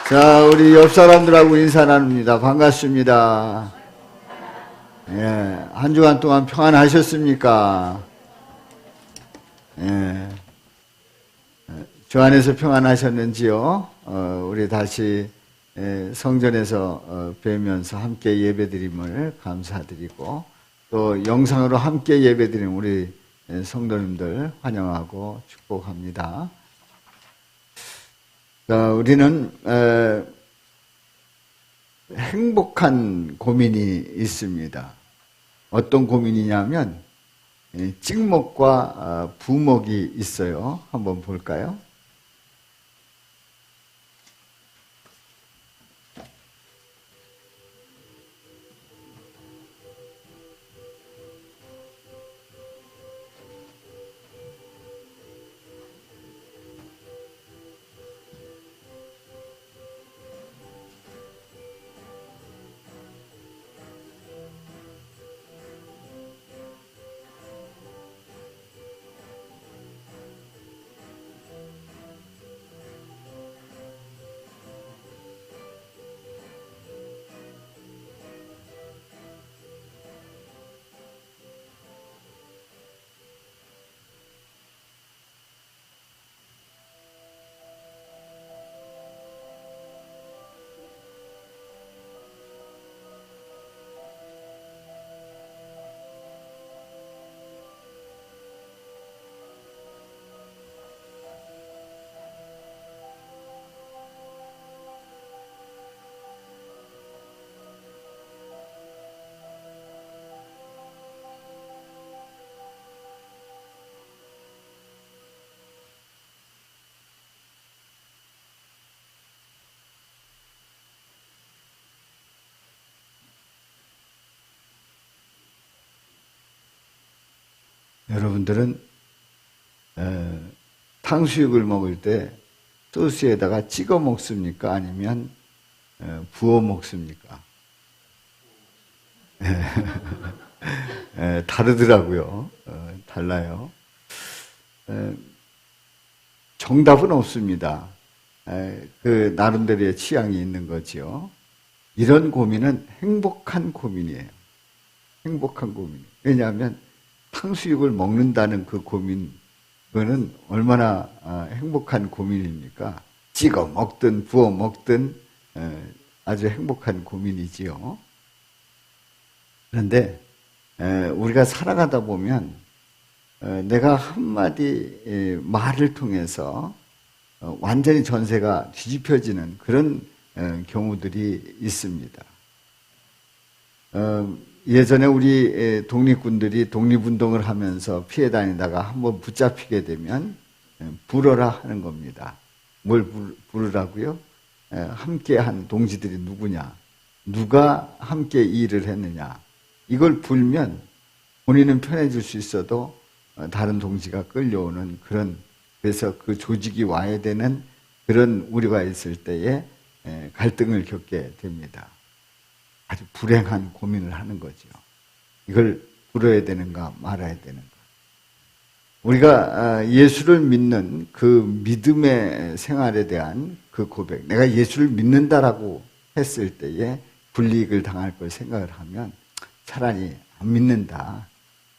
자, 우리 옆 사람들하고 인사 나눕니다. 반갑습니다. 예, 한 주간 동안 평안하셨습니까? 예, 주 안에서 평안하셨는지요? 우리 다시 성전에서 뵈면서 함께 예배드림을 감사드리고 또 영상으로 함께 예배드리는 우리 성도님들 환영하고 축복합니다. 자, 우리는 행복한 고민이 있습니다. 어떤 고민이냐면 찍먹과 부먹이 있어요. 한번 볼까요? 여러분들은 탕수육을 먹을 때 소스에다가 찍어 먹습니까? 아니면 부어 먹습니까? 다르더라고요. 달라요. 정답은 없습니다. 그 나름대로의 취향이 있는 거지요. 이런 고민은 행복한 고민이에요. 행복한 고민. 왜냐하면 탕수육을 먹는다는 그 고민, 그거는 얼마나 행복한 고민입니까? 찍어 먹든 부어 먹든 아주 행복한 고민이지요. 그런데 우리가 살아가다 보면 내가 한마디 말을 통해서 완전히 전세가 뒤집혀지는 그런 경우들이 있습니다. 예전에 우리 독립군들이 독립운동을 하면서 피해 다니다가 한번 붙잡히게 되면 부르라 하는 겁니다. 뭘 부르라고요? 함께한 동지들이 누구냐? 누가 함께 이 일을 했느냐? 이걸 불면 본인은 편해질 수 있어도 다른 동지가 끌려오는 그런, 그래서 그 조직이 와야 되는 그런 우려가 있을 때에 갈등을 겪게 됩니다. 아주 불행한 고민을 하는 거죠. 이걸 불어야 되는가 말아야 되는가. 우리가 예수를 믿는 그 믿음의 생활에 대한 그 고백, 내가 예수를 믿는다라고 했을 때에 불이익을 당할 걸 생각을 하면 차라리 안 믿는다,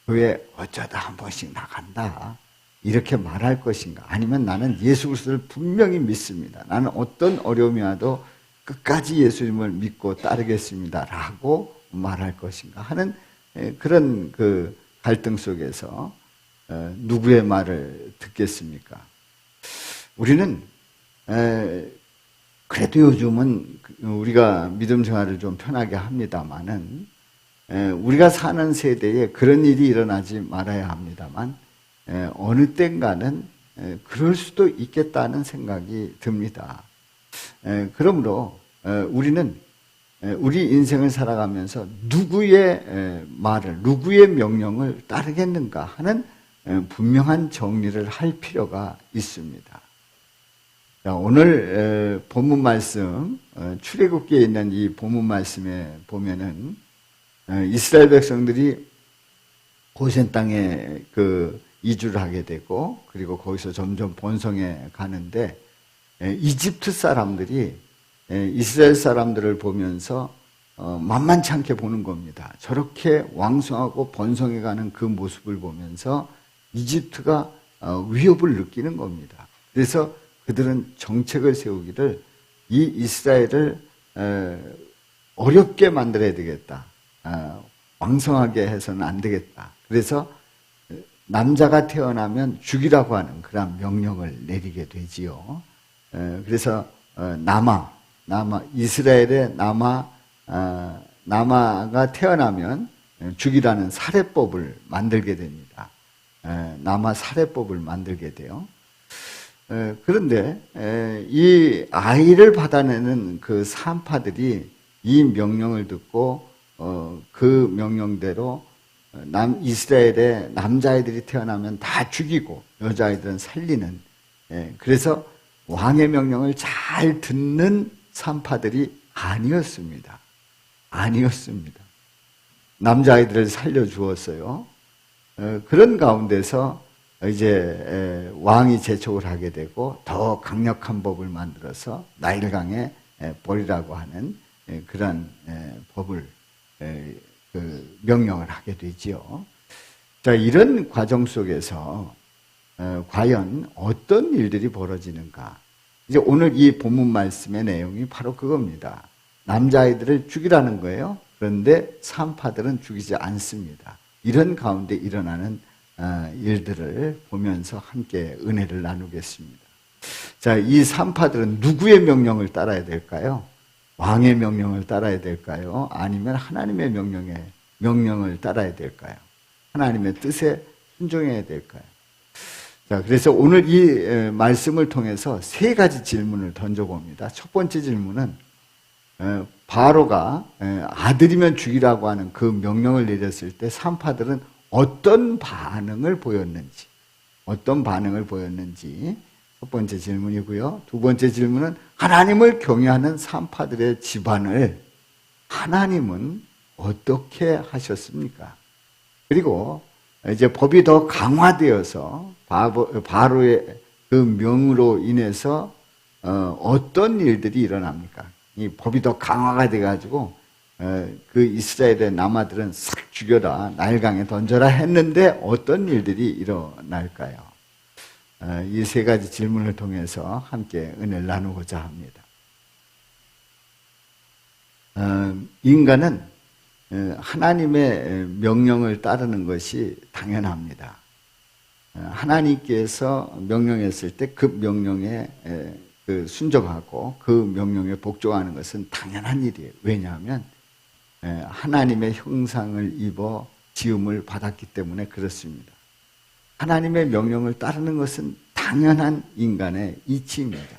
교회 어쩌다 한 번씩 나간다, 이렇게 말할 것인가, 아니면 나는 예수 그리스도를 분명히 믿습니다, 나는 어떤 어려움이 와도 끝까지 예수님을 믿고 따르겠습니다 라고 말할 것인가 하는 그런 그 갈등 속에서 누구의 말을 듣겠습니까? 우리는 그래도 요즘은 우리가 믿음 생활을 좀 편하게 합니다만은 우리가 사는 세대에 그런 일이 일어나지 말아야 합니다만 어느 땐가는 그럴 수도 있겠다는 생각이 듭니다. 그러므로 우리는 우리 인생을 살아가면서 누구의 말을, 누구의 명령을 따르겠는가 하는 분명한 정리를 할 필요가 있습니다. 오늘 본문 말씀, 출애굽기에 있는 이 본문 말씀에 보면은 이스라엘 백성들이 고센 땅에 그 이주를 하게 되고, 그리고 거기서 점점 번성해 가는데 이집트 사람들이 이스라엘 사람들을 보면서 만만치 않게 보는 겁니다. 저렇게 왕성하고 번성해가는 그 모습을 보면서 이집트가 위협을 느끼는 겁니다. 그래서 그들은 정책을 세우기를 이 이스라엘을 어렵게 만들어야 되겠다. 왕성하게 해서는 안 되겠다. 그래서 남자가 태어나면 죽이라고 하는 그런 명령을 내리게 되지요. 그래서 이스라엘의 남아가 태어나면 죽이라는 살해법을 만들게 됩니다. 남아 살해법을 만들게 돼요. 그런데 이 아이를 받아내는 그 산파들이 이 명령을 듣고 그 명령대로 이스라엘의 남자아이들이 태어나면 다 죽이고 여자아이들은 살리는, 그래서 왕의 명령을 잘 듣는 산파들이 아니었습니다. 남자아이들을 살려주었어요. 그런 가운데서 이제 왕이 재촉을 하게 되고 더 강력한 법을 만들어서 나일강에 버리라고 하는 그런 법을 명령을 하게 되지요. 자, 이런 과정 속에서 과연 어떤 일들이 벌어지는가? 이제 오늘 이 본문 말씀의 내용이 바로 그겁니다. 남자아이들을 죽이라는 거예요. 그런데 산파들은 죽이지 않습니다. 이런 가운데 일어나는 일들을 보면서 함께 은혜를 나누겠습니다. 자, 이 산파들은 누구의 명령을 따라야 될까요? 왕의 명령을 따라야 될까요? 아니면 하나님의 명령을 따라야 될까요? 하나님의 뜻에 순종해야 될까요? 자, 그래서 오늘 이 말씀을 통해서 세 가지 질문을 던져봅니다. 첫 번째 질문은 바로가 아들이면 죽이라고 하는 그 명령을 내렸을 때 산파들은 어떤 반응을 보였는지 첫 번째 질문이고요. 두 번째 질문은 하나님을 경외하는 산파들의 집안을 하나님은 어떻게 하셨습니까? 그리고 이제 법이 더 강화되어서 바로의 그 명으로 인해서 어떤 일들이 일어납니까? 이 법이 더 강화가 돼가지고 그 이스라엘의 남아들은 싹 죽여라, 나일강에 던져라 했는데 어떤 일들이 일어날까요? 이 세 가지 질문을 통해서 함께 은혜를 나누고자 합니다. 인간은 하나님의 명령을 따르는 것이 당연합니다. 하나님께서 명령했을 때 그 명령에 순종하고 그 명령에 복종하는 것은 당연한 일이에요. 왜냐하면 하나님의 형상을 입어 지음을 받았기 때문에 그렇습니다. 하나님의 명령을 따르는 것은 당연한 인간의 이치입니다.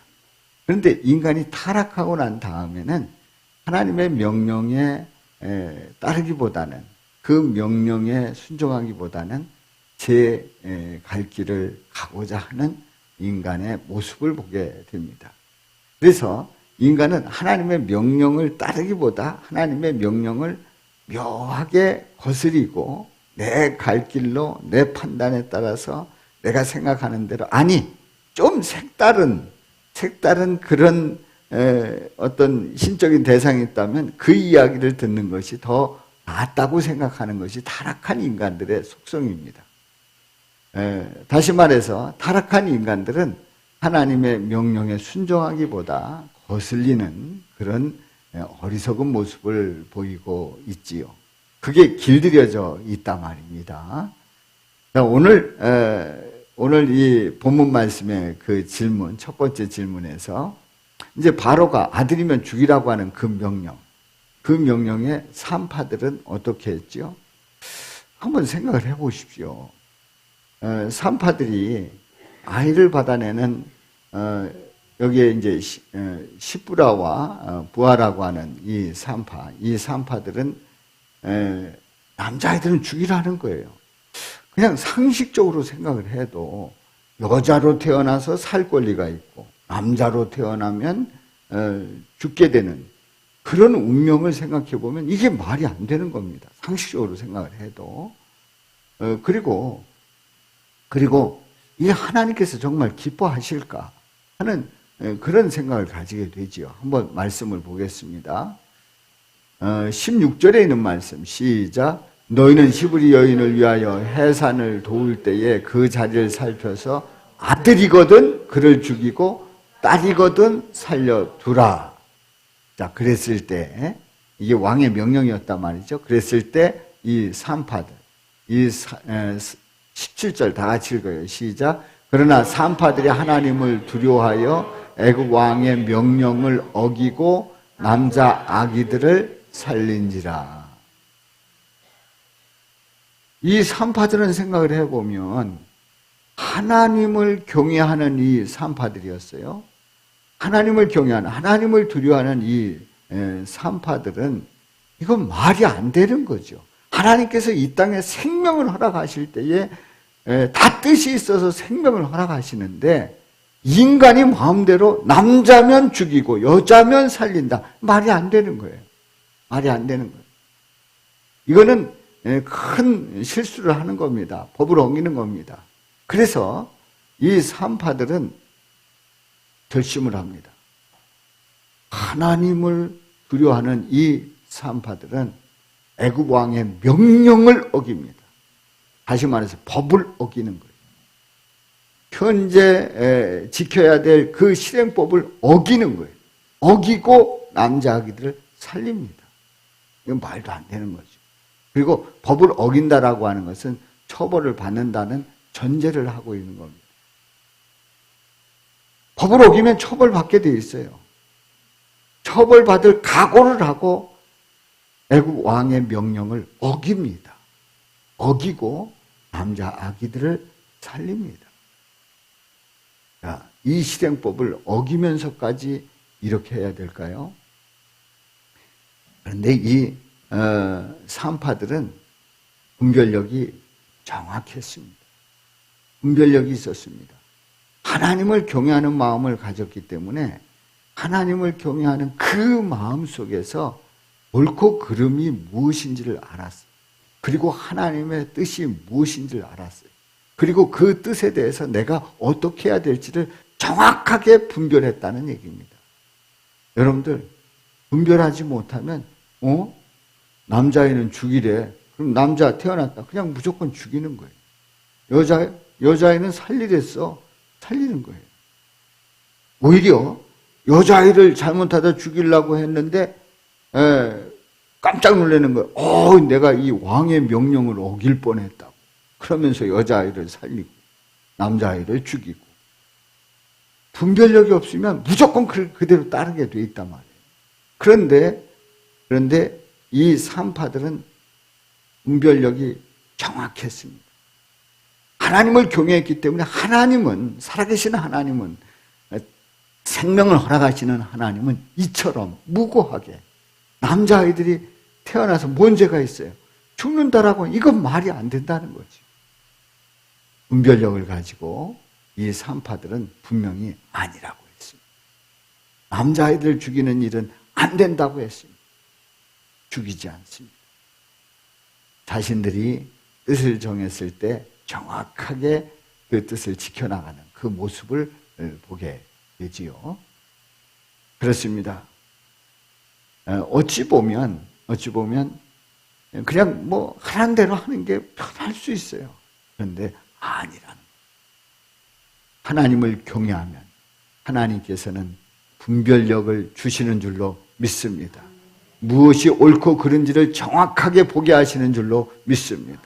그런데 인간이 타락하고 난 다음에는 하나님의 명령에 따르기보다는, 그 명령에 순종하기보다는 제 갈 길을 가고자 하는 인간의 모습을 보게 됩니다. 그래서 인간은 하나님의 명령을 따르기보다 하나님의 명령을 묘하게 거스리고 내 갈 길로, 내 판단에 따라서 내가 생각하는 대로, 아니 좀 색다른 그런 어떤 신적인 대상이 있다면 그 이야기를 듣는 것이 더 낫다고 생각하는 것이 타락한 인간들의 속성입니다. 다시 말해서 타락한 인간들은 하나님의 명령에 순종하기보다 거슬리는 그런 어리석은 모습을 보이고 있지요. 그게 길들여져 있단 말입니다. 오늘 이 본문 말씀의 그 질문, 첫 번째 질문에서 이제 바로가 아들이면 죽이라고 하는 그 명령에 산파들은 어떻게 했죠? 한번 생각을 해보십시오. 산파들이 아이를 받아내는 여기에 이제 시브라와 부하라고 하는 이 산파들은 남자아이들은 죽이라는 거예요. 그냥 상식적으로 생각을 해도 여자로 태어나서 살 권리가 있고 남자로 태어나면 죽게 되는 그런 운명을 생각해 보면 이게 말이 안 되는 겁니다. 상식적으로 생각을 해도. 그리고 이 하나님께서 정말 기뻐하실까 하는 그런 생각을 가지게 되지요. 한번 말씀을 보겠습니다. 16절에 있는 말씀 시작. 너희는 히브리 여인을 위하여 해산을 도울 때에 그 자리를 살펴서 아들이거든 그를 죽이고 딸이거든 살려두라. 자, 그랬을 때 이게 왕의 명령이었단 말이죠. 그랬을 때 이 산파들, 이 17절 다 같이 읽어요. 시작. 그러나 산파들이 하나님을 두려워하여 애굽 왕의 명령을 어기고 남자 아기들을 살린지라. 이 산파들은 생각을 해보면 하나님을 경외하는 이 산파들이었어요. 하나님을 경외하는, 하나님을 두려워하는 이 산파들은 이건 말이 안 되는 거죠. 하나님께서 이 땅에 생명을 허락하실 때에 다 뜻이 있어서 생명을 허락하시는데 인간이 마음대로 남자면 죽이고 여자면 살린다. 말이 안 되는 거예요. 말이 안 되는 거예요. 이거는 큰 실수를 하는 겁니다. 법을 어기는 겁니다. 그래서 이 산파들은 결심을 합니다. 하나님을 두려워하는 이 산파들은 애굽 왕의 명령을 어깁니다. 다시 말해서 법을 어기는 거예요. 현재 지켜야 될 그 실행법을 어기는 거예요. 어기고 남자 아기들을 살립니다. 이건 말도 안 되는 거죠. 그리고 법을 어긴다라고 하는 것은 처벌을 받는다는 전제를 하고 있는 겁니다. 법을 어기면 처벌받게 돼 있어요. 처벌받을 각오를 하고 애굽 왕의 명령을 어깁니다. 어기고 남자 아기들을 살립니다. 자, 이 실행법을 어기면서까지 이렇게 해야 될까요? 그런데 이 산파들은 분별력이 정확했습니다. 분별력이 있었습니다. 하나님을 경외하는 마음을 가졌기 때문에 하나님을 경외하는 그 마음 속에서 옳고 그름이 무엇인지를 알았어요. 그리고 하나님의 뜻이 무엇인지를 알았어요. 그리고 그 뜻에 대해서 내가 어떻게 해야 될지를 정확하게 분별했다는 얘기입니다. 여러분들 분별하지 못하면 남자아이는 죽이래. 그럼 남자 태어났다. 그냥 무조건 죽이는 거예요. 여자아이는 살리랬어. 살리는 거예요. 오히려 여자아이를 잘못하다 죽이려고 했는데 깜짝 놀라는 거예요. 내가 이 왕의 명령을 어길 뻔했다고. 그러면서 여자아이를 살리고 남자아이를 죽이고. 분별력이 없으면 무조건 그대로 따르게 돼 있단 말이에요. 그런데 이 산파들은 분별력이 정확했습니다. 하나님을 경외했기 때문에 하나님은, 살아계신 하나님은, 생명을 허락하시는 하나님은 이처럼 무고하게 남자아이들이 태어나서 뭔 죄가 있어요? 죽는다라고 이건 말이 안 된다는 거지. 분별력을 가지고 이 산파들은 분명히 아니라고 했습니다. 남자아이들 죽이는 일은 안 된다고 했습니다. 죽이지 않습니다. 자신들이 뜻을 정했을 때 정확하게 그 뜻을 지켜나가는 그 모습을 보게 되지요. 그렇습니다. 어찌 보면 그냥 하라는 대로 하는 게 편할 수 있어요. 그런데 아니라는 거예요. 하나님을 경외하면 하나님께서는 분별력을 주시는 줄로 믿습니다. 무엇이 옳고 그른지를 정확하게 보게 하시는 줄로 믿습니다.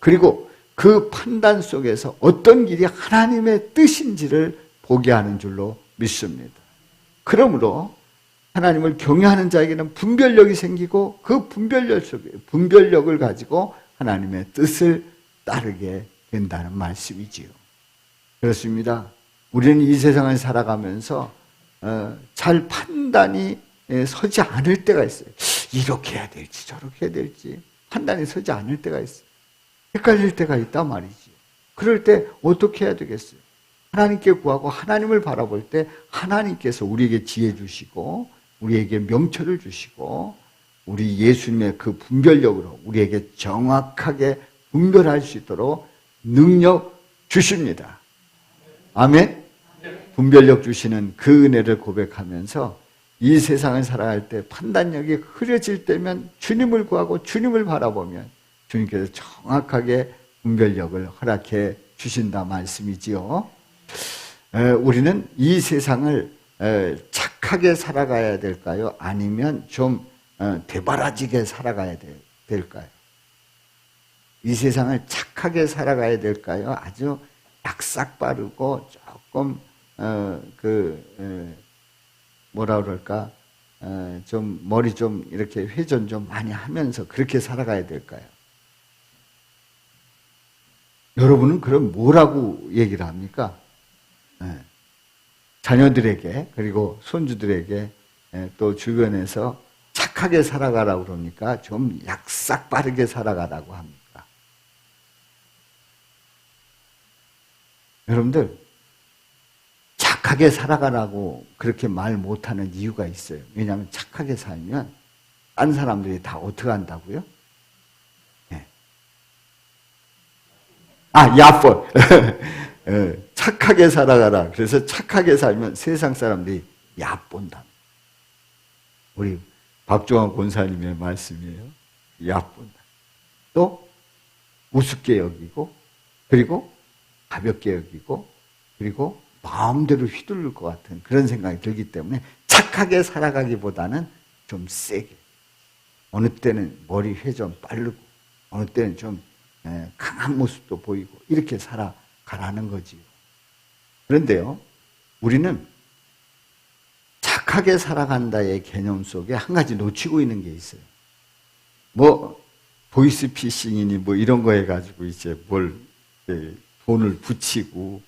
그리고 그 판단 속에서 어떤 길이 하나님의 뜻인지를 보게 하는 줄로 믿습니다. 그러므로 하나님을 경외하는 자에게는 분별력이 생기고 그 분별력을 가지고 하나님의 뜻을 따르게 된다는 말씀이지요. 그렇습니다. 우리는 이 세상을 살아가면서 잘 판단이 서지 않을 때가 있어요. 이렇게 해야 될지 저렇게 해야 될지 판단이 서지 않을 때가 있어요. 헷갈릴 때가 있단 말이지. 그럴 때 어떻게 해야 되겠어요? 하나님께 구하고 하나님을 바라볼 때 하나님께서 우리에게 지혜 주시고 우리에게 명철을 주시고 우리 예수님의 그 분별력으로 우리에게 정확하게 분별할 수 있도록 능력 주십니다. 아멘? 분별력 주시는 그 은혜를 고백하면서 이 세상을 살아갈 때 판단력이 흐려질 때면 주님을 구하고 주님을 바라보면 주님께서 정확하게 분별력을 허락해 주신다 말씀이지요. 우리는 이 세상을 착하게 살아가야 될까요? 아니면 좀 되바라지게 살아가야 될까요? 이 세상을 착하게 살아가야 될까요? 아주 약삭 빠르고 조금 뭐라 그럴까? 좀 머리 좀 이렇게 회전 좀 많이 하면서 그렇게 살아가야 될까요? 여러분은 그럼 뭐라고 얘기를 합니까? 자녀들에게 그리고 손주들에게 또 주변에서 착하게 살아가라고 그러니까 좀 약삭 빠르게 살아가라고 합니까? 여러분들 착하게 살아가라고 그렇게 말 못하는 이유가 있어요. 왜냐하면 착하게 살면 딴 사람들이 다 어떻게 한다고요? 네. 야포. 착하게 살아가라. 그래서 착하게 살면 세상 사람들이 얕본다. 우리 박종환 권사님의 말씀이에요. 얕본다. 또 우습게 여기고 그리고 가볍게 여기고 그리고 마음대로 휘둘릴 것 같은 그런 생각이 들기 때문에 착하게 살아가기보다는 좀 세게 어느 때는 머리 회전 빠르고 어느 때는 좀 강한 모습도 보이고 이렇게 살아가라는 거지요. 그런데요, 우리는 착하게 살아간다의 개념 속에 한 가지 놓치고 있는 게 있어요. 뭐 보이스피싱이니 뭐 이런 거 해가지고 이제 뭘 돈을 붙이고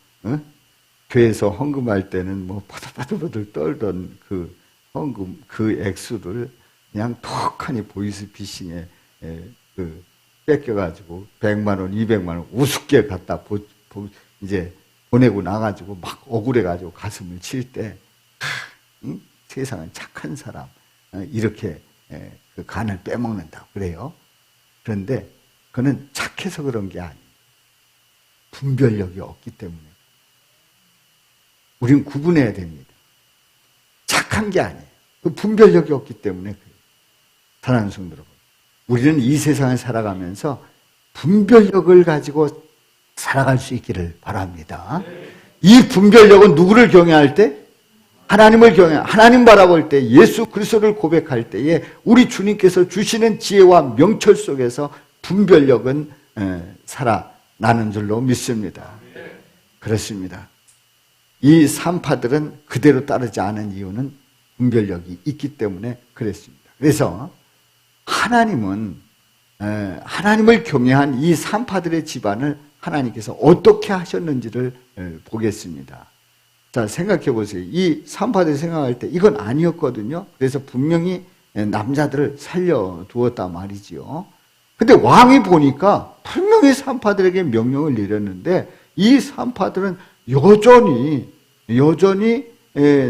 교회에서 헌금할 때는 뭐 바들바들 떨던 그 헌금 그 액수를 그냥 턱하니 보이스피싱에 뺏겨가지고 100만 원, 200만 원 우습게 갖다 이제 보내고 나가지고 막 억울해가지고 가슴을 칠 때 세상은 착한 사람 이렇게 그 간을 빼먹는다고 그래요. 그런데 그는 착해서 그런 게 아니에요. 분별력이 없기 때문에. 우린 구분해야 됩니다. 착한 게 아니에요. 그 분별력이 없기 때문에 그래요. 사랑하는 성도 여러분, 우리는 이 세상을 살아가면서 분별력을 가지고 살아갈 수 있기를 바랍니다. 이 분별력은 누구를 경외할 때? 하나님을 하나님 바라볼 때, 예수 그리스도를 고백할 때에 우리 주님께서 주시는 지혜와 명철 속에서 분별력은 살아나는 줄로 믿습니다. 그렇습니다. 이 산파들은 그대로 따르지 않은 이유는 분별력이 있기 때문에 그랬습니다. 그래서 하나님은 하나님을 경외한 이 산파들의 집안을 하나님께서 어떻게 하셨는지를 보겠습니다. 자, 생각해 보세요. 이 산파들이 생각할 때 이건 아니었거든요. 그래서 분명히 남자들을 살려두었단 말이지요. 근데 왕이 보니까 분명히 산파들에게 명령을 내렸는데 이 산파들은 여전히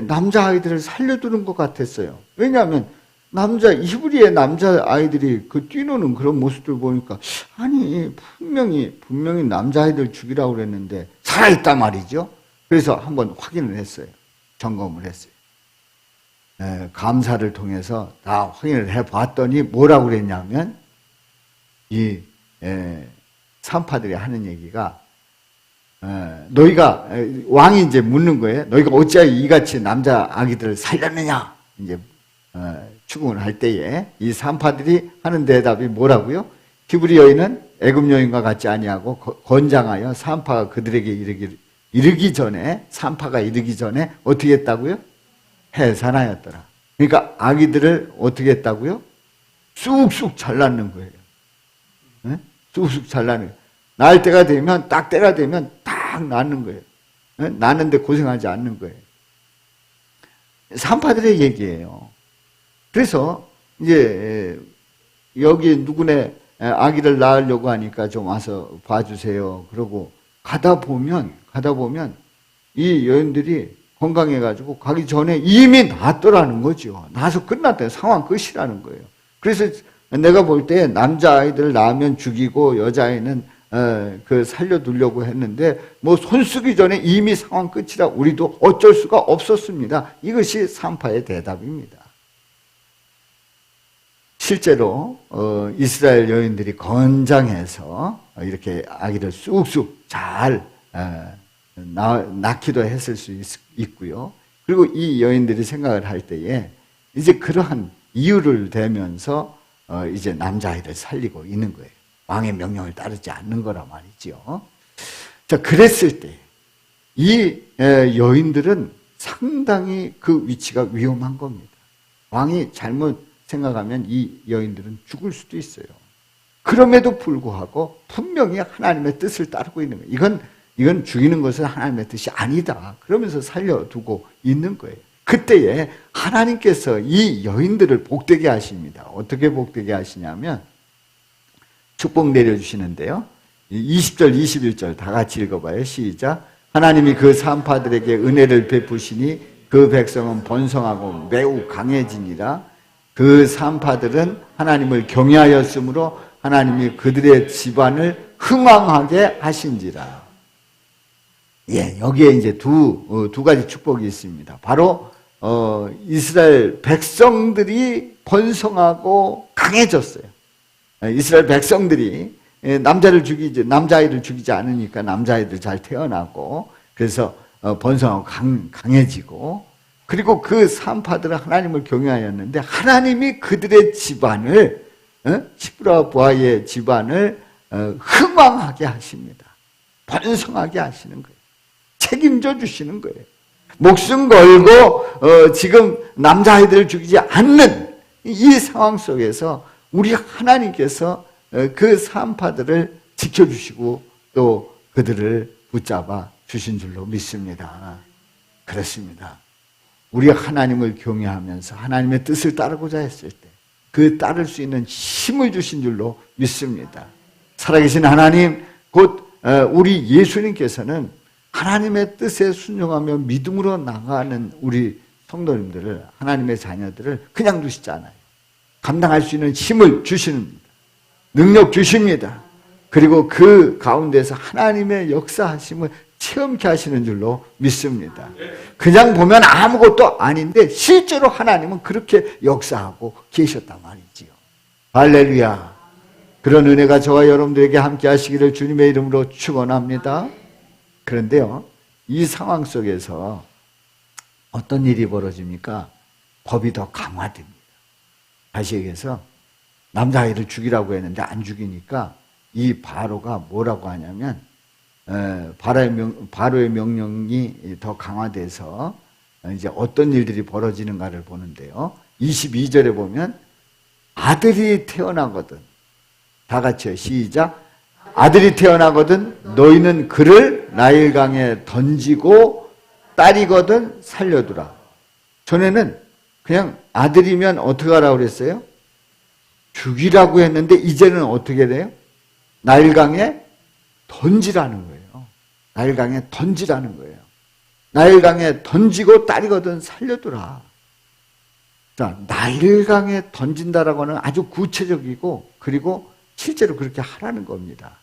남자아이들을 살려두는 것 같았어요. 왜냐하면 히브리의 남자아이들이 그 뛰노는 그런 모습들 보니까 아니 분명히 남자아이들 죽이라고 그랬는데 살아있단 말이죠. 그래서 한번 확인을 했어요. 점검을 했어요. 감사를 통해서 다 확인을 해봤더니 뭐라고 그랬냐면 이 산파들이 하는 얘기가 너희가 왕이 이제 묻는 거예요. 너희가 어찌하여 이같이 남자 아기들을 살렸느냐? 이제 추궁을 할 때에 이 산파들이 하는 대답이 뭐라고요? 히브리 여인은 애굽 여인과 같지 아니하고 건장하여 산파가 그들에게 이르기 전에 산파가 이르기 전에 어떻게 했다고요? 해산하였더라. 그러니까 아기들을 어떻게 했다고요? 쑥쑥 잘랐는 거예요. 네? 쑥쑥 잘라는 거예요. 낳을 때가 되면 딱 때가 되면 딱 낳는 거예요. 네? 낳는데 고생하지 않는 거예요. 산파들의 얘기예요. 그래서 이제 여기 누구네 아기를 낳으려고 하니까 좀 와서 봐주세요. 그러고 가다 보면 이 여인들이 건강해가지고 가기 전에 이미 낳았더라는 거죠. 낳아서 끝났대요. 상황 끝이라는 거예요. 그래서 내가 볼 때 남자아이들 낳으면 죽이고 여자아이는 그 살려두려고 했는데 뭐 손 쓰기 전에 이미 상황 끝이라 우리도 어쩔 수가 없었습니다. 이것이 산파의 대답입니다. 실제로 이스라엘 여인들이 건장해서 이렇게 아기를 쑥쑥 잘 낳기도 했을 수 있고요. 그리고 이 여인들이 생각을 할 때에 이제 그러한 이유를 대면서 이제 남자아이를 살리고 있는 거예요. 왕의 명령을 따르지 않는 거라 말이죠. 자, 그랬을 때 이 여인들은 상당히 그 위치가 위험한 겁니다. 왕이 잘못 생각하면 이 여인들은 죽을 수도 있어요. 그럼에도 불구하고 분명히 하나님의 뜻을 따르고 있는 거예요. 이건 죽이는 것은 하나님의 뜻이 아니다. 그러면서 살려두고 있는 거예요. 그때에 하나님께서 이 여인들을 복되게 하십니다. 어떻게 복되게 하시냐면 축복 내려주시는데요. 20절, 21절 다 같이 읽어봐요. 시작. 하나님이 그 산파들에게 은혜를 베푸시니 그 백성은 번성하고 매우 강해지니라. 그 산파들은 하나님을 경외하였으므로 하나님이 그들의 집안을 흥왕하게 하신지라. 예, 여기에 이제 두 가지 축복이 있습니다. 바로 이스라엘 백성들이 번성하고 강해졌어요. 이스라엘 백성들이 남자아이를 죽이지 않으니까 남자아이들 잘 태어나고, 그래서 번성하고 강해지고, 그리고 그 산파들은 하나님을 경외하였는데 하나님이 그들의 집안을, 시브라 부하의 집안을 흥왕하게 하십니다. 번성하게 하시는 거예요. 책임져 주시는 거예요. 목숨 걸고 지금 남자아이들을 죽이지 않는 이 상황 속에서 우리 하나님께서 그 산파들을 지켜주시고 또 그들을 붙잡아 주신 줄로 믿습니다. 그렇습니다. 우리 하나님을 경외하면서 하나님의 뜻을 따르고자 했을 때 그 따를 수 있는 힘을 주신 줄로 믿습니다. 살아계신 하나님, 곧 우리 예수님께서는 하나님의 뜻에 순종하며 믿음으로 나가는 우리 성도님들을, 하나님의 자녀들을 그냥 두시지 않아요. 감당할 수 있는 힘을 주십니다. 능력 주십니다. 그리고 그 가운데서 하나님의 역사하심을 체험케 하시는 줄로 믿습니다. 그냥 보면 아무것도 아닌데 실제로 하나님은 그렇게 역사하고 계셨단 말이지요. 할렐루야. 그런 은혜가 저와 여러분들에게 함께 하시기를 주님의 이름으로 축원합니다. 그런데요, 이 상황 속에서 어떤 일이 벌어집니까? 법이 더 강화됩니다. 다시 얘기해서 남자아이를 죽이라고 했는데 안 죽이니까 이 바로가 뭐라고 하냐면, 바로의 명령이 더 강화돼서 이제 어떤 일들이 벌어지는가를 보는데요. 22절에 보면 아들이 태어나거든, 다 같이요, 시작. 아들이 태어나거든 너희는 그를 나일강에 던지고 딸이거든 살려두라. 전에는 그냥 아들이면 어떻게 하라고 그랬어요? 죽이라고 했는데 이제는 어떻게 돼요? 나일강에 던지라는 거예요. 나일강에 던지라는 거예요. 나일강에 던지고 딸이거든 살려두라. 자, 나일강에 던진다라고는 아주 구체적이고, 그리고 실제로 그렇게 하라는 겁니다.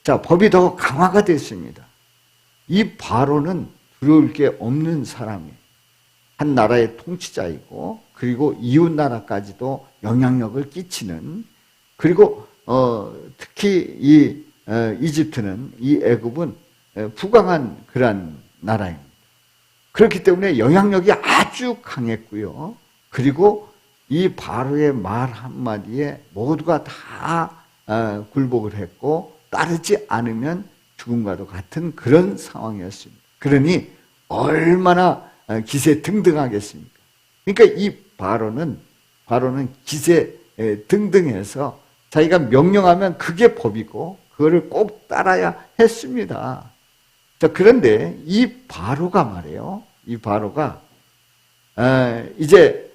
자, 법이 더 강화가 됐습니다. 이 바로는 두려울 게 없는 사람이에요. 한 나라의 통치자이고, 그리고 이웃 나라까지도 영향력을 끼치는, 그리고 특히 이 이집트는, 이 애굽은 부강한 그런 나라입니다. 그렇기 때문에 영향력이 아주 강했고요. 그리고 이 바로의 말 한마디에 모두가 다 굴복을 했고 따르지 않으면 죽음과도 같은 그런 상황이었습니다. 그러니 얼마나 기세 등등하겠습니까? 그러니까 이 바로는 기세 등등해서 자기가 명령하면 그게 법이고 그거를 꼭 따라야 했습니다. 자, 그런데 이 바로가 말이에요. 이 바로가 이제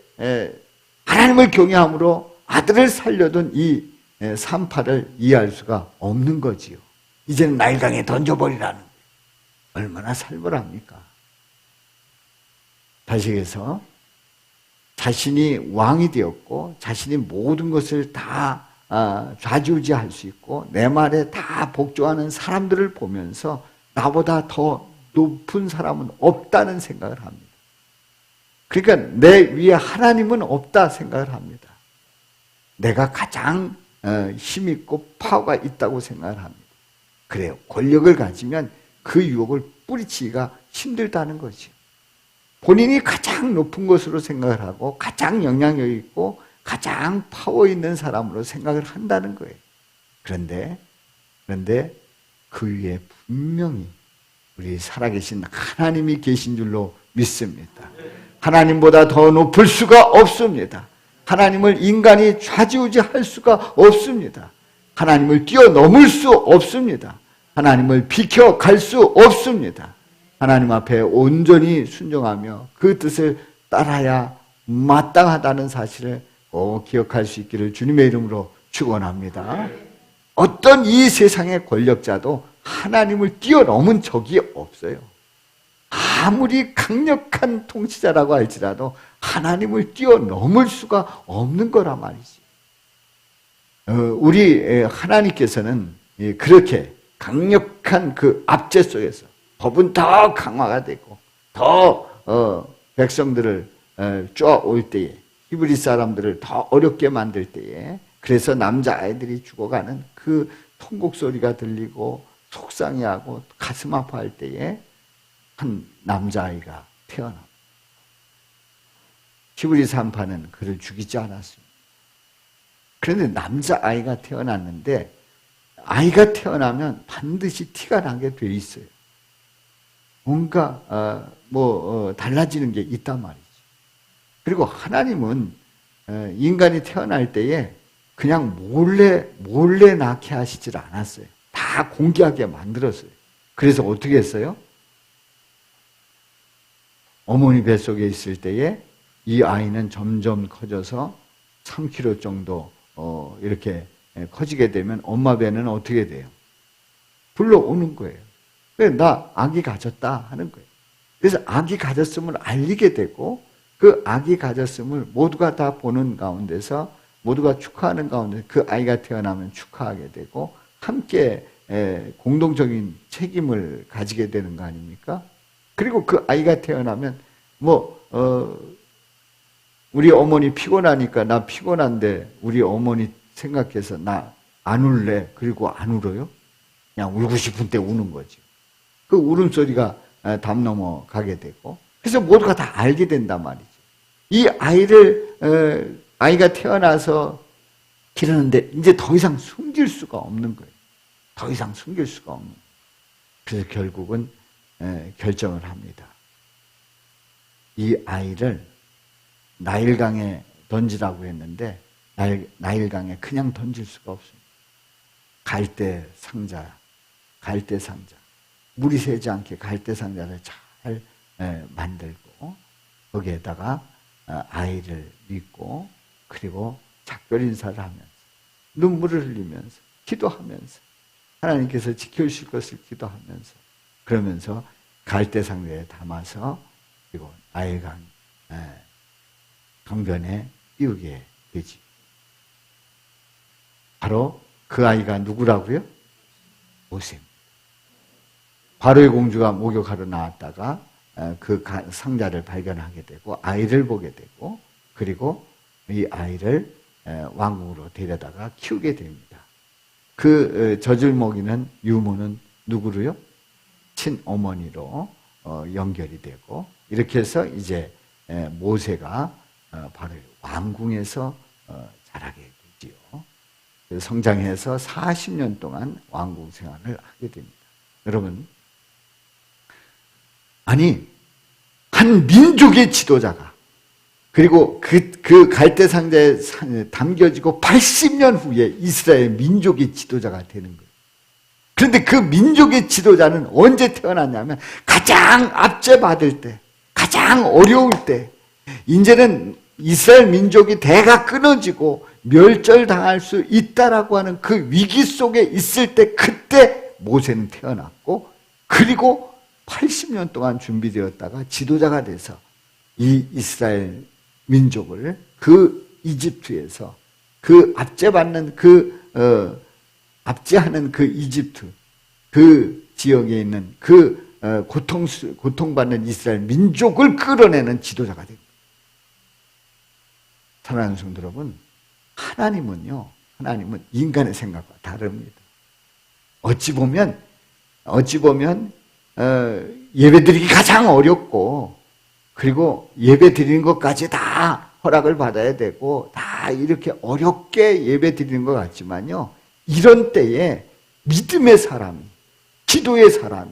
하나님을 경외함으로 아들을 살려둔 이 산파를 이해할 수가 없는 거지요. 이제는 나일강에 던져버리라는, 얼마나 살벌합니까? 다시 해서 자신이 왕이 되었고 자신이 모든 것을 다 좌지우지할 수 있고 내 말에 다 복종하는 사람들을 보면서 나보다 더 높은 사람은 없다는 생각을 합니다. 그러니까 내 위에 하나님은 없다 생각을 합니다. 내가 가장 힘있고 파워가 있다고 생각을 합니다. 그래요. 권력을 가지면 그 유혹을 뿌리치기가 힘들다는 거죠. 본인이 가장 높은 것으로 생각을 하고 가장 영향력 있고 가장 파워 있는 사람으로 생각을 한다는 거예요. 그런데 그 위에 분명히 우리 살아계신 하나님이 계신 줄로 믿습니다. 하나님보다 더 높을 수가 없습니다. 하나님을 인간이 좌지우지할 수가 없습니다. 하나님을 뛰어넘을 수 없습니다. 하나님을 비켜갈 수 없습니다. 하나님 앞에 온전히 순종하며 그 뜻을 따라야 마땅하다는 사실을 꼭 기억할 수 있기를 주님의 이름으로 축원합니다. 어떤 이 세상의 권력자도 하나님을 뛰어넘은 적이 없어요. 아무리 강력한 통치자라고 할지라도 하나님을 뛰어넘을 수가 없는 거란 말이지. 우리 하나님께서는 그렇게 강력한 그 압제 속에서 법은 더 강화가 되고 더 백성들을 쪼아올 때에 히브리 사람들을 더 어렵게 만들 때에 그래서 남자아이들이 죽어가는 그 통곡 소리가 들리고 속상해하고 가슴 아파할 때에 한 남자아이가 태어납니다. 히브리 산파는 그를 죽이지 않았습니다. 그런데 남자아이가 태어났는데 아이가 태어나면 반드시 티가 나게 돼 있어요. 뭔가 달라지는 게 있단 말이지. 그리고 하나님은 인간이 태어날 때에 그냥 몰래 낳게 하시질 않았어요. 다 공개하게 만들었어요. 그래서 어떻게 했어요? 어머니 뱃속에 있을 때에 이 아이는 점점 커져서 3kg 정도 이렇게 커지게 되면 엄마 배는 어떻게 돼요? 불러오는 거예요. 그래서 나 아기 가졌다 하는 거예요. 그래서 아기 가졌음을 알리게 되고 그 아기 가졌음을 모두가 다 보는 가운데서 모두가 축하하는 가운데 그 아이가 태어나면 축하하게 되고 함께 공동적인 책임을 가지게 되는 거 아닙니까? 그리고 그 아이가 태어나면 우리 어머니 피곤하니까 나 피곤한데 우리 어머니 생각해서 나 안 울래. 그리고 안 울어요. 그냥 울고 싶은 때 우는 거지. 그 울음소리가 담 넘어가게 되고 그래서 모두가 다 알게 된단 말이지. 이 아이가 태어나서 기르는데 이제 더 이상 숨길 수가 없는 거예요. 더 이상 숨길 수가 없는 거예요. 그래서 결국은 결정을 합니다. 이 아이를 나일강에 던지라고 했는데 나일강에 그냥 던질 수가 없습니다. 갈대 상자. 물이 새지 않게 갈대 상자를 잘 만들고 거기에다가 아이를 믿고 그리고 작별 인사를 하면서 눈물을 흘리면서 기도하면서 하나님께서 지켜주실 것을 기도하면서 그러면서 갈대 상자에 담아서 그리고 나일강 강변에 띄우게 되지. 바로 그 아이가 누구라고요? 모세입니다. 바로의 공주가 목욕하러 나왔다가 그 상자를 발견하게 되고 아이를 보게 되고 그리고 이 아이를 왕궁으로 데려다가 키우게 됩니다. 그 젖을 먹이는 유모는 누구로요? 친어머니로 연결이 되고 이렇게 해서 이제 모세가 바로 왕궁에서 자라게 되지요. 성장해서 40년 동안 왕궁 생활을 하게 됩니다. 여러분, 아니 한 민족의 지도자가 그리고 그 갈대 상자에 담겨지고 80년 후에 이스라엘 민족의 지도자가 되는 거예요. 그런데 그 민족의 지도자는 언제 태어났냐면 가장 압제받을 때, 가장 어려울 때, 이제는 이스라엘 민족이 대가 끊어지고 멸절당할 수 있다라고 하는 그 위기 속에 있을 때 그때 모세는 태어났고 그리고 80년 동안 준비되었다가 지도자가 돼서 이 이스라엘 민족을 그 이집트에서 그 압제받는 압제하는 그 이집트, 그 지역에 있는 그 고통받는 이스라엘 민족을 끌어내는 지도자가 됩니다. 사랑하는 성도 여러분, 하나님은 인간의 생각과 다릅니다. 어찌 보면 예배드리기 가장 어렵고, 그리고 예배드리는 것까지 다 허락을 받아야 되고 다 이렇게 어렵게 예배드리는 것 같지만요, 이런 때에 믿음의 사람이, 기도의 사람이,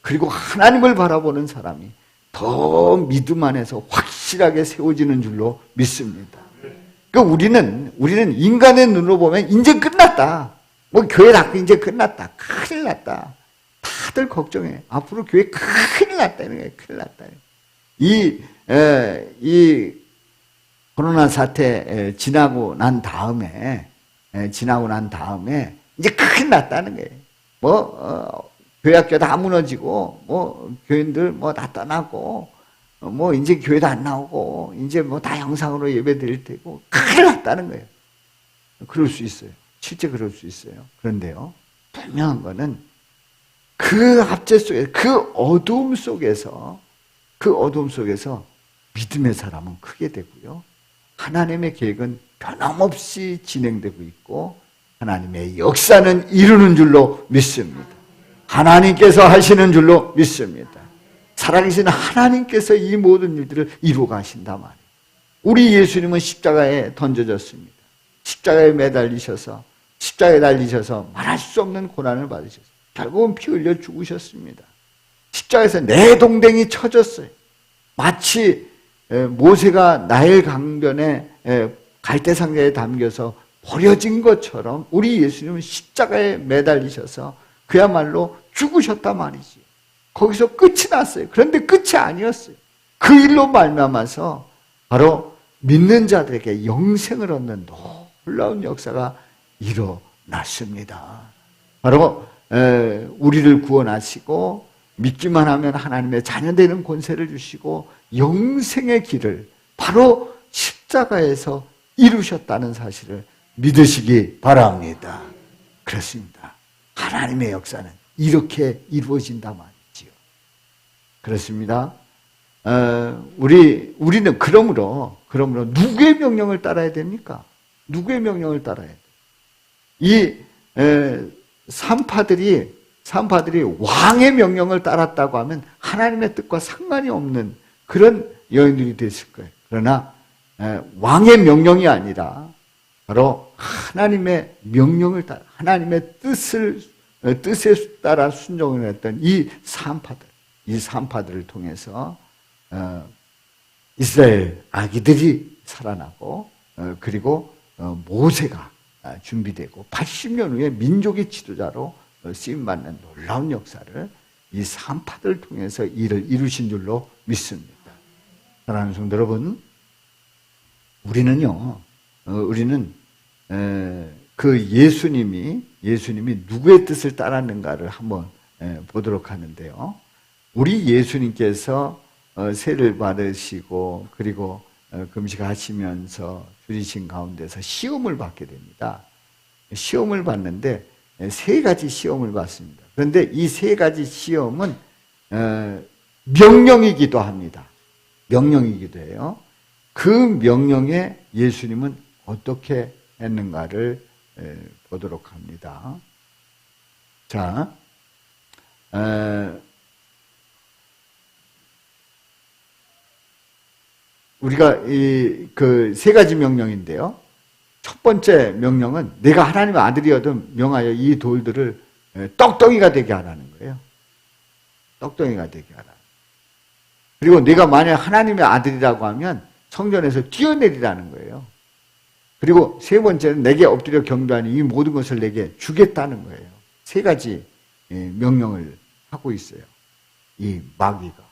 그리고 하나님을 바라보는 사람이 더 믿음 안에서 확실하게 세워지는 줄로 믿습니다. 그러니까 우리는 인간의 눈으로 보면 이제 끝났다, 뭐 교회 닫고 이제 끝났다, 큰일 났다, 다들 걱정해. 앞으로 교회 큰일 났다는 거예요. 큰일 났다. 이 코로나 사태 지나고 난 다음에 이제 큰일 났다는 거예요. 교회 학교 다 무너지고, 교인들 다 떠나고, 이제 교회도 안 나오고, 이제 다 영상으로 예배 드릴 테고, 큰일 났다는 거예요. 그럴 수 있어요. 실제 그럴 수 있어요. 그런데요, 분명한 거는 그 압제 속에, 그 어두움 속에서 믿음의 사람은 크게 되고요, 하나님의 계획은 변함없이 진행되고 있고, 하나님의 역사는 이루는 줄로 믿습니다. 하나님께서 하시는 줄로 믿습니다. 살아계신 하나님께서 이 모든 일들을 이루어 가신단 말이에요. 우리 예수님은 십자가에 던져졌습니다. 십자가에 매달리셔서, 십자가에 달리셔서 말할 수 없는 고난을 받으셨어요. 결국은 피 흘려 죽으셨습니다. 십자가에서 내동댕이 쳐졌어요. 마치 모세가 나일 강변에 갈대상자에 담겨서 버려진 것처럼 우리 예수님은 십자가에 매달리셔서 그야말로 죽으셨단 말이지. 거기서 끝이 났어요. 그런데 끝이 아니었어요. 그 일로 말미암아서 바로 믿는 자들에게 영생을 얻는 놀라운 역사가 일어났습니다. 바로 우리를 구원하시고 믿기만 하면 하나님의 자녀 되는 권세를 주시고 영생의 길을 바로 십자가에서 이루셨다는 사실을 믿으시기 바랍니다. 그렇습니다. 하나님의 역사는 이렇게 이루어진단 말이지요. 그렇습니다. 우리는 그러므로 누구의 명령을 따라야 됩니까? 누구의 명령을 따라야 돼요? 이 산파들이 왕의 명령을 따랐다고 하면 하나님의 뜻과 상관이 없는 그런 여인들이 됐을 거예요. 그러나 왕의 명령이 아니라 바로 하나님의 명령을 따라, 하나님의 뜻에 따라 순종을 했던 이 산파들을 통해서 이스라엘 아기들이 살아나고, 그리고 모세가 준비되고 80년 후에 민족의 지도자로 쓰임받는 놀라운 역사를 이 산파들을 통해서 이루신 줄로 믿습니다. 사랑하는 성도 여러분, 우리는 그 예수님이 누구의 뜻을 따랐는가를 한번 보도록 하는데요. 우리 예수님께서 세를 받으시고, 그리고 금식하시면서 줄이신 가운데서 시험을 받게 됩니다. 시험을 받는데 세 가지 시험을 받습니다. 그런데 이 세 가지 시험은 명령이기도 합니다. 명령이기도 해요. 그 명령에 예수님은 어떻게 했는가를 보도록 합니다. 자, 우리가 그 세 가지 명령인데요. 첫 번째 명령은 내가 하나님의 아들이어도 명하여 이 돌들을 떡덩이가 되게 하라는 거예요. 떡덩이가 되게 하라. 그리고 내가 만약 하나님의 아들이라고 하면 성전에서 뛰어내리라는 거예요. 그리고 세 번째는 내게 엎드려 경배하니 이 모든 것을 내게 주겠다는 거예요. 세 가지 명령을 하고 있어요. 이 마귀가.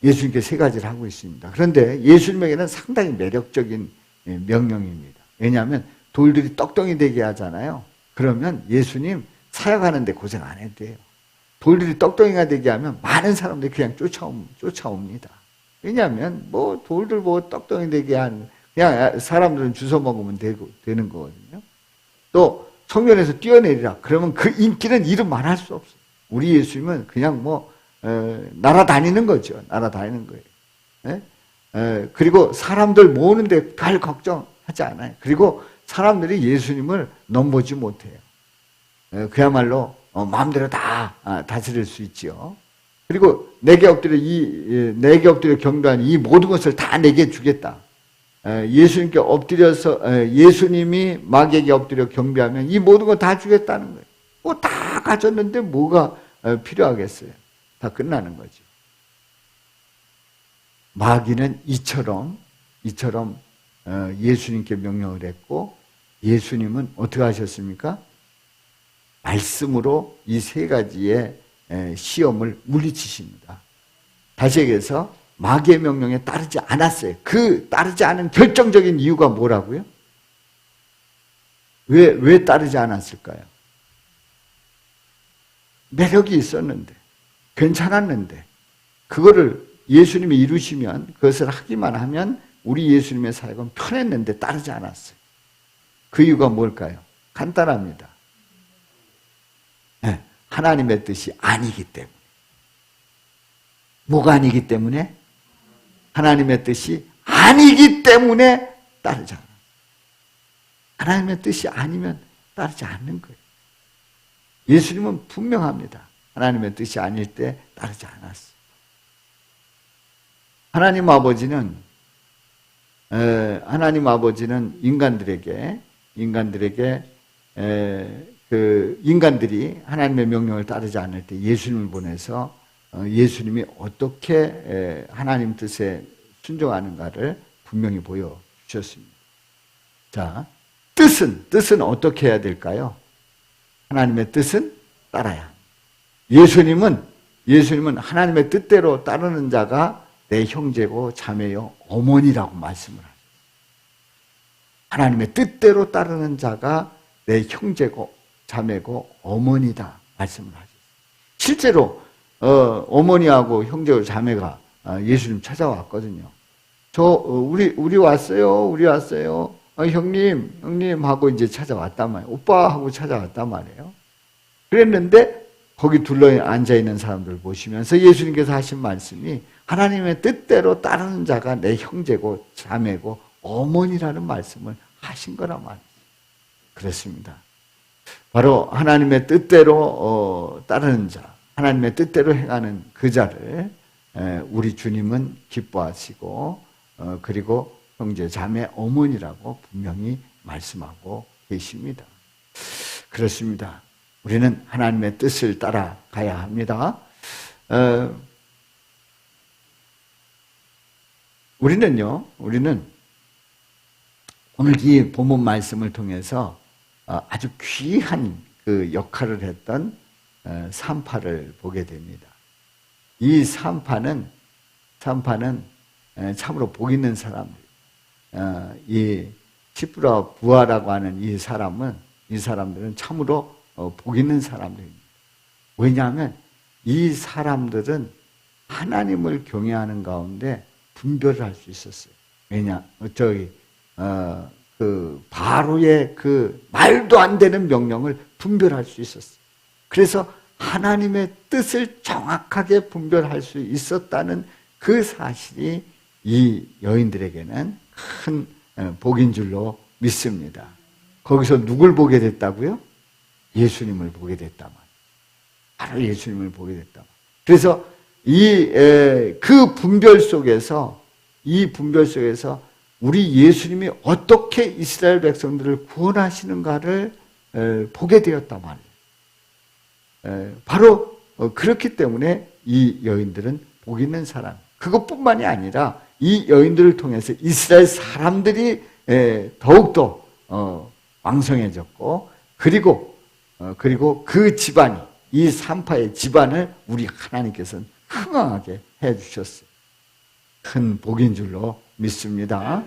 예수님께 세 가지를 하고 있습니다. 그런데 예수님에게는 상당히 매력적인 명령입니다. 왜냐하면 돌들이 떡덩이 되게 하잖아요. 그러면 예수님 사역하는데 고생 안 해도 돼요. 돌들이 떡덩이가 되게 하면 많은 사람들이 그냥 쫓아옵니다. 왜냐하면 돌들 떡덩이 되게 한 그냥 사람들은 주워 먹으면 되는 거거든요. 또 성전에서 뛰어내리라. 그러면 그 인기는 이루 말할 수 없어요. 우리 예수님은 그냥 날아다니는 거죠. 날아다니는 거예요. 그리고 사람들 모으는데 별 걱정하지 않아요. 그리고 사람들이 예수님을 넘보지 못해요. 그야말로 마음대로 다 다스릴 수 있지요. 그리고 내게 엎드려 경배하니 이 모든 것을 다 내게 주겠다. 예수님께 엎드려서 예수님이 마귀에게 엎드려 경배하면 이 모든 거 다 주겠다는 거예요. 다 가졌는데 뭐가 필요하겠어요? 다 끝나는 거죠. 마귀는 이처럼 예수님께 명령을 했고 예수님은 어떻게 하셨습니까? 말씀으로 이 세 가지의 시험을 물리치십니다. 다시 얘기해서 마귀의 명령에 따르지 않았어요. 그 따르지 않은 결정적인 이유가 뭐라고요? 왜 따르지 않았을까요? 매력이 있었는데, 괜찮았는데, 그거를 예수님이 이루시면, 그것을 하기만 하면 우리 예수님의 사역은 편했는데 따르지 않았어요. 그 이유가 뭘까요? 간단합니다. 하나님의 뜻이 아니기 때문에. 뭐가 아니기 때문에? 하나님의 뜻이 아니기 때문에 따르지 않아요. 하나님의 뜻이 아니면 따르지 않는 거예요. 예수님은 분명합니다. 하나님의 뜻이 아닐 때 따르지 않았어요. 하나님 아버지는 인간들이 하나님의 명령을 따르지 않을 때 예수님을 보내서 예수님이 어떻게 하나님 뜻에 순종하는가를 분명히 보여주셨습니다. 자, 뜻은 어떻게 해야 될까요? 하나님의 뜻은 따라야 합니다. 예수님은 하나님의 뜻대로 따르는 자가 내 형제고 자매요 어머니라고 말씀을 하셨어요. 하나님의 뜻대로 따르는 자가 내 형제고 자매고 어머니다 말씀을 하셨어요. 실제로 어머니하고 형제고 자매가 예수님 찾아왔거든요. 우리 왔어요. 형님 하고 이제 찾아왔단 말이에요. 오빠 하고 찾아왔단 말이에요. 그랬는데 거기 둘러 앉아 있는 사람들 보시면서 예수님께서 하신 말씀이 하나님의 뜻대로 따르는 자가 내 형제고 자매고 어머니라는 말씀을 하신 거란 말이에요. 그렇습니다. 바로 하나님의 뜻대로 따르는 자, 하나님의 뜻대로 행하는 그 자를 우리 주님은 기뻐하시고 그리고 형제, 자매, 어머니라고 분명히 말씀하고 계십니다. 그렇습니다. 우리는 하나님의 뜻을 따라가야 합니다. 우리는 오늘 이 본문 말씀을 통해서 아주 귀한 그 역할을 했던 산파를 보게 됩니다. 이 산파는 참으로 복 있는 사람들. 이 시프라 부하라고 하는 이 사람들은 참으로 복 있는 사람들입니다. 왜냐하면 이 사람들은 하나님을 경외하는 가운데 분별을 할 수 있었어요. 그 바로의 그 말도 안 되는 명령을 분별할 수 있었어요. 그래서 하나님의 뜻을 정확하게 분별할 수 있었다는 그 사실이 이 여인들에게는 큰 복인 줄로 믿습니다. 거기서 누굴 보게 됐다고요? 예수님을 보게 됐단 말이에요. 바로 예수님을 보게 됐단 말이에요. 그래서 그 분별 속에서 우리 예수님이 어떻게 이스라엘 백성들을 구원하시는가를 보게 되었단 말이에요. 바로 그렇기 때문에 이 여인들은 복 있는 사람. 그것뿐만이 아니라 이 여인들을 통해서 이스라엘 사람들이 더욱더 왕성해졌고 그리고 그 집안이 이 산파의 집안을 우리 하나님께서는 흥왕하게 해주셨어요. 큰 복인 줄로 믿습니다.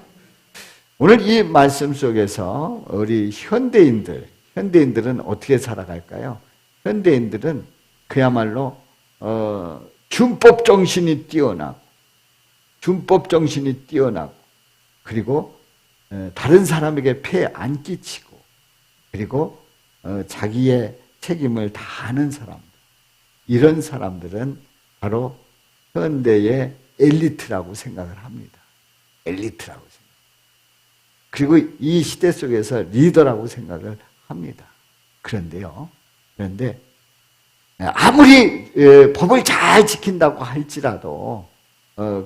오늘 이 말씀 속에서 우리 현대인들은 어떻게 살아갈까요? 현대인들은 그야말로 준법 정신이 뛰어나고 그리고 다른 사람에게 폐 안 끼치고 그리고 자기의 책임을 다하는 사람들, 이런 사람들은 바로 현대의 엘리트라고 생각을 합니다. 엘리트라고 생각. 그리고 이 시대 속에서 리더라고 생각을 합니다. 그런데 아무리 법을 잘 지킨다고 할지라도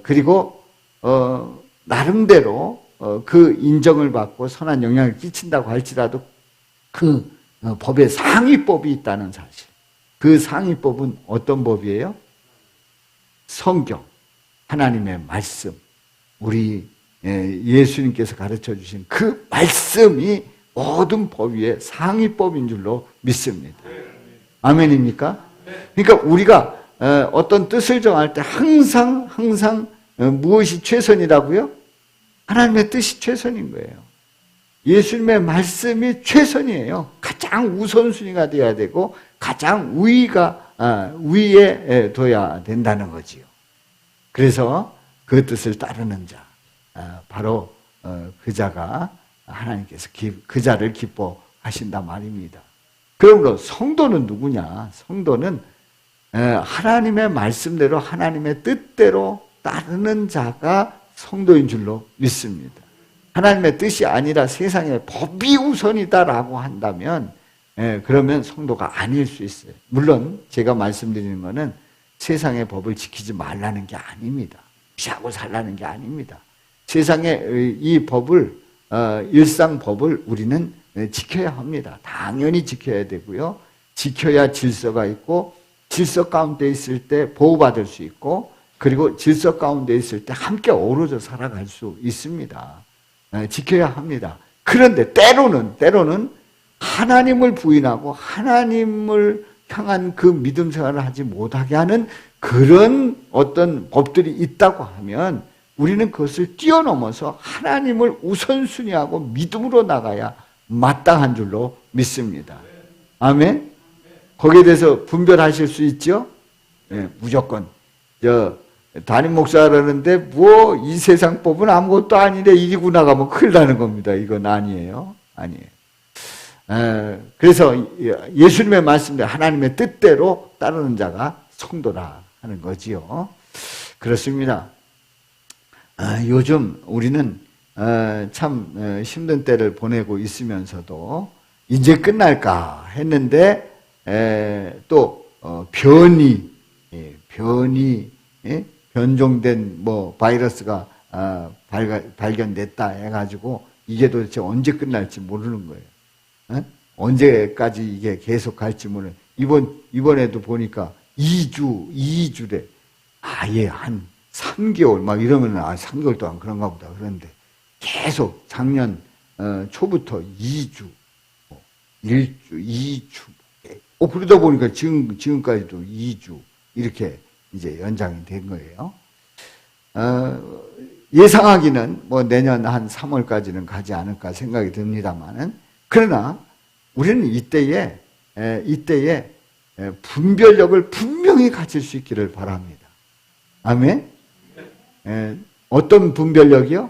그리고 나름대로 그 인정을 받고 선한 영향을 끼친다고 할지라도 그 법에 상위법이 있다는 사실. 그 상위법은 어떤 법이에요? 성경, 하나님의 말씀, 우리 예수님께서 가르쳐 주신 그 말씀이 모든 법 위에 상위법인 줄로 믿습니다. 아멘입니까? 그러니까 우리가 어떤 뜻을 정할 때 항상 무엇이 최선이라고요? 하나님의 뜻이 최선인 거예요. 예수님의 말씀이 최선이에요. 가장 우선순위가 되어야 되고 가장 위에 둬야 된다는 거지요. 그래서 그 뜻을 따르는 자, 바로 그 자가 하나님께서 그 자를 기뻐하신다 말입니다. 그러므로 성도는 누구냐? 성도는 하나님의 말씀대로 하나님의 뜻대로 따르는 자가 성도인 줄로 믿습니다. 하나님의 뜻이 아니라 세상의 법이 우선이다라고 한다면 그러면 성도가 아닐 수 있어요. 물론 제가 말씀드리는 것은 세상의 법을 지키지 말라는 게 아닙니다. 무시하고 살라는 게 아닙니다. 세상의 이 법을 일상 법을 우리는 지켜야 합니다. 당연히 지켜야 되고요. 지켜야 질서가 있고 질서 가운데 있을 때 보호받을 수 있고 그리고 질서 가운데 있을 때 함께 어우러져 살아갈 수 있습니다. 지켜야 합니다. 그런데 때로는 하나님을 부인하고 하나님을 향한 그 믿음 생활을 하지 못하게 하는 그런 어떤 법들이 있다고 하면 우리는 그것을 뛰어넘어서 하나님을 우선순위하고 믿음으로 나가야 마땅한 줄로 믿습니다. 아멘? 거기에 대해서 분별하실 수 있죠? 네, 무조건. 담임 목사라는데 뭐 이 세상 법은 아무것도 아닌데 이기고 나가면 큰일 나는 겁니다. 이건 아니에요. 그래서 예수님의 말씀대로 하나님의 뜻대로 따르는 자가 성도라 하는 거지요. 그렇습니다. 요즘 우리는 참 힘든 때를 보내고 있으면서도 이제 끝날까 했는데 또 변종된 뭐 바이러스가 발견됐다 해가지고 이게 도대체 언제 끝날지 모르는 거예요. 언제까지 이게 계속 갈지 모르는. 이번에도 보니까 2주래. 아예 한 3개월 막 이러면 3개월 동안 그런가 보다. 그런데 계속 작년 초부터 2주, 1주, 2주. 그러다 보니까 지금까지도 2주 이렇게 이제 연장이 된 거예요. 예상하기는 뭐 내년 한 3월까지는 가지 않을까 생각이 듭니다만은 그러나 우리는 이때에 분별력을 분명히 가질 수 있기를 바랍니다. 아멘? 어떤 분별력이요?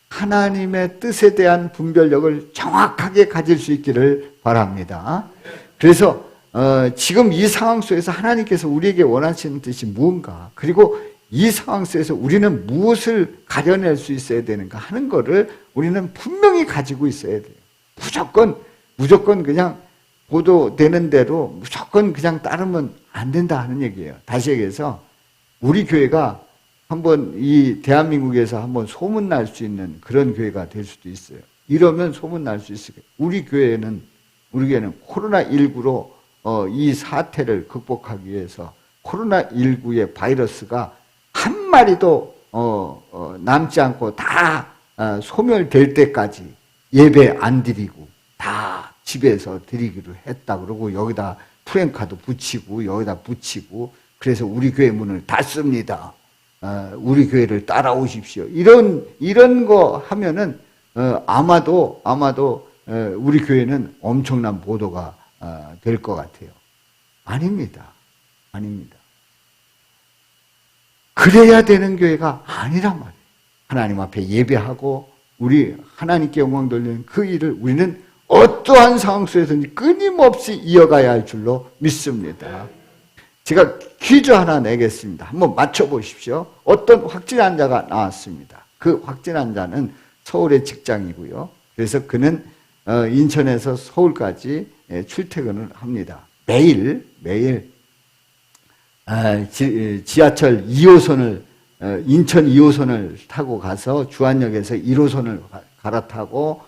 하나님의 뜻에 대한 분별력을 정확하게 가질 수 있기를 바랍니다. 그래서 지금 이 상황 속에서 하나님께서 우리에게 원하시는 뜻이 무언가, 그리고 이 상황 속에서 우리는 무엇을 가려낼 수 있어야 되는가 하는 거를 우리는 분명히 가지고 있어야 돼요. 무조건 그냥 보도되는 대로 무조건 그냥 따르면 안 된다 하는 얘기예요. 다시 얘기해서 우리 교회가 한번 이 대한민국에서 한번 소문날 수 있는 그런 교회가 될 수도 있어요. 이러면 소문날 수 있어요. 우리 교회는 코로나19로 이 사태를 극복하기 위해서 코로나19의 바이러스가 한 마리도 남지 않고 다 소멸될 때까지 예배 안 드리고 다 집에서 드리기로 했다. 그러고 여기다 프랭카드 붙이고 여기다 붙이고 그래서 우리 교회 문을 닫습니다. 우리 교회를 따라오십시오. 이런 거 하면은 아마도 우리 교회는 엄청난 보도가 될 것 같아요. 아닙니다. 그래야 되는 교회가 아니란 말이에요. 하나님 앞에 예배하고 우리 하나님께 영광 돌리는 그 일을 우리는 어떠한 상황 속에서든지 끊임없이 이어가야 할 줄로 믿습니다. 제가 퀴즈 하나 내겠습니다. 한번 맞춰보십시오. 어떤 확진 환자가 나왔습니다. 그 확진 환자는 서울의 직장이고요. 그래서 그는 인천에서 서울까지 출퇴근을 합니다. 매일 지하철 2호선을 인천 2호선을 타고 가서 주안역에서 1호선을 갈아타고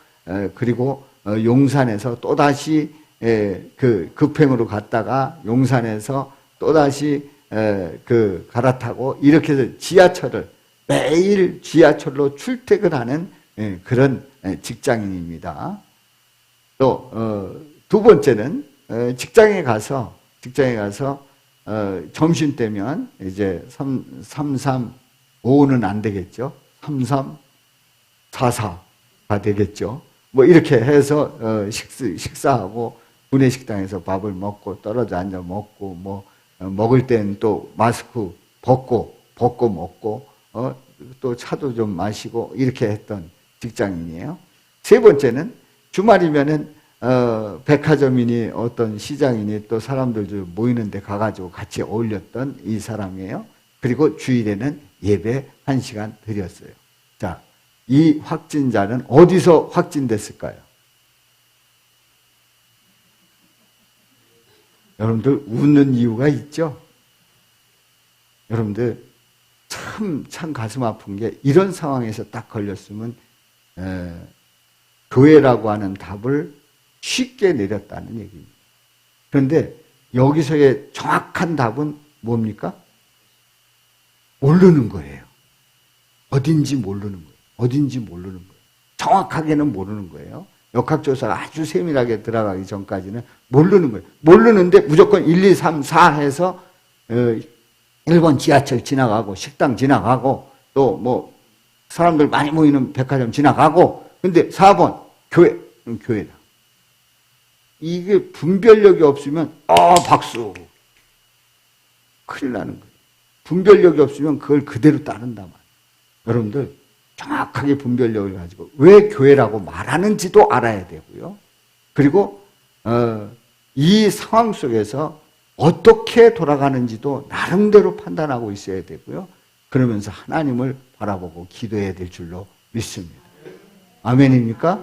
그리고 용산에서 또다시 그 급행으로 갔다가 용산에서 또다시 갈아타고 이렇게 해서 지하철을 매일 지하철로 출퇴근하는 그런 직장인입니다. 또 두 번째는 직장에 가서 점심 때면 이제 3355는 안 되겠죠. 3344가 되겠죠. 뭐 이렇게 해서 식사하고 구내 식당에서 밥을 먹고 떨어져 앉아 먹고 뭐 먹을 땐 또 마스크 벗고 먹고 또 차도 좀 마시고 이렇게 했던 직장인이에요. 세 번째는 주말이면은 백화점이니 어떤 시장이니 또 사람들 모이는 데 가가지고 같이 어울렸던 이 사람이에요. 그리고 주일에는 예배 1시간 드렸어요. 자, 이 확진자는 어디서 확진됐을까요? 여러분들 웃는 이유가 있죠? 여러분들 참 가슴 아픈 게 이런 상황에서 딱 걸렸으면 교회라고 하는 답을 쉽게 내렸다는 얘기입니다. 그런데 여기서의 정확한 답은 뭡니까? 모르는 거예요. 어딘지 모르는 거예요. 정확하게는 모르는 거예요. 역학조사가 아주 세밀하게 들어가기 전까지는 모르는 거예요. 모르는데 무조건 1, 2, 3, 4 해서 1번 지하철 지나가고 식당 지나가고 또 뭐 사람들 많이 모이는 백화점 지나가고 근데 4번 교회다. 이게 분별력이 없으면 박수. 큰일 나는 거예요. 분별력이 없으면 그걸 그대로 따른단 말이에요. 여러분들 정확하게 분별력을 가지고 왜 교회라고 말하는지도 알아야 되고요. 그리고 이 상황 속에서 어떻게 돌아가는지도 나름대로 판단하고 있어야 되고요. 그러면서 하나님을 바라보고 기도해야 될 줄로 믿습니다. 아멘입니까?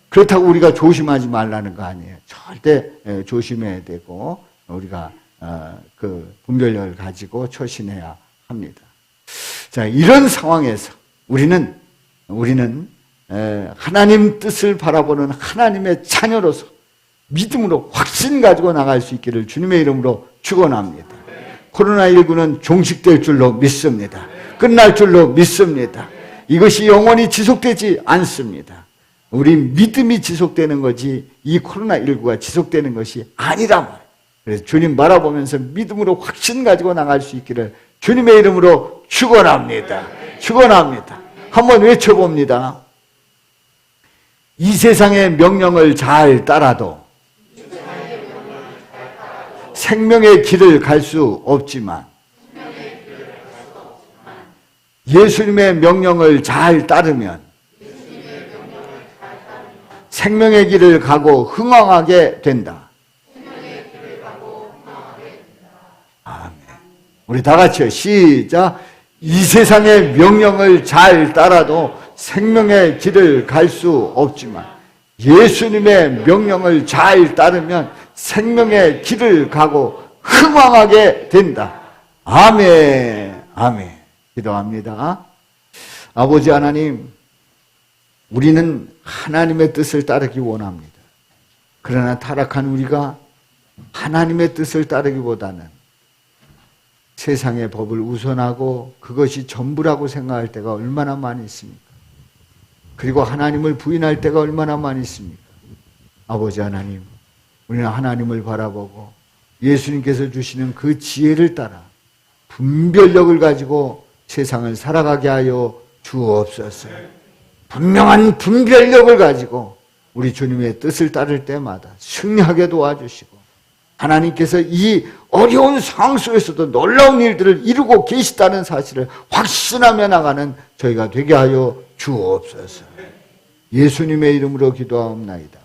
그렇다고 우리가 조심하지 말라는 거 아니에요. 절대 조심해야 되고 우리가 그 분별력을 가지고 처신해야 합니다. 자, 이런 상황에서 우리는 하나님 뜻을 바라보는 하나님의 자녀로서 믿음으로 확신 가지고 나갈 수 있기를 주님의 이름으로 축원합니다. 코로나19는 종식될 줄로 믿습니다. 끝날 줄로 믿습니다. 이것이 영원히 지속되지 않습니다. 우리 믿음이 지속되는 거지 이 코로나19가 지속되는 것이 아니란 말이에요. 그래서 주님 바라보면서 믿음으로 확신 가지고 나갈 수 있기를 주님의 이름으로 축원합니다. 축원합니다. 한번 외쳐봅니다. 이 세상의 명령을 잘 따라도 생명의 길을 갈 수 없지만 예수님의 명령을 잘 따르면 생명의 길을 가고 흥왕하게 된다. 아멘. 우리 다 같이요. 시작. 이 세상의 명령을 잘 따라도 생명의 길을 갈 수 없지만 예수님의 명령을 잘 따르면 생명의 길을 가고 흥왕하게 된다. 아멘. 아멘. 기도합니다. 아버지 하나님, 우리는 하나님의 뜻을 따르기 원합니다. 그러나 타락한 우리가 하나님의 뜻을 따르기보다는 세상의 법을 우선하고 그것이 전부라고 생각할 때가 얼마나 많이 있습니까? 그리고 하나님을 부인할 때가 얼마나 많이 있습니까? 아버지 하나님, 우리는 하나님을 바라보고 예수님께서 주시는 그 지혜를 따라 분별력을 가지고 세상을 살아가게 하여 주옵소서. 분명한 분별력을 가지고 우리 주님의 뜻을 따를 때마다 승리하게 도와주시고 하나님께서 이 어려운 상황 속에서도 놀라운 일들을 이루고 계시다는 사실을 확신하며 나가는 저희가 되게 하여 주옵소서. 예수님의 이름으로 기도하옵나이다.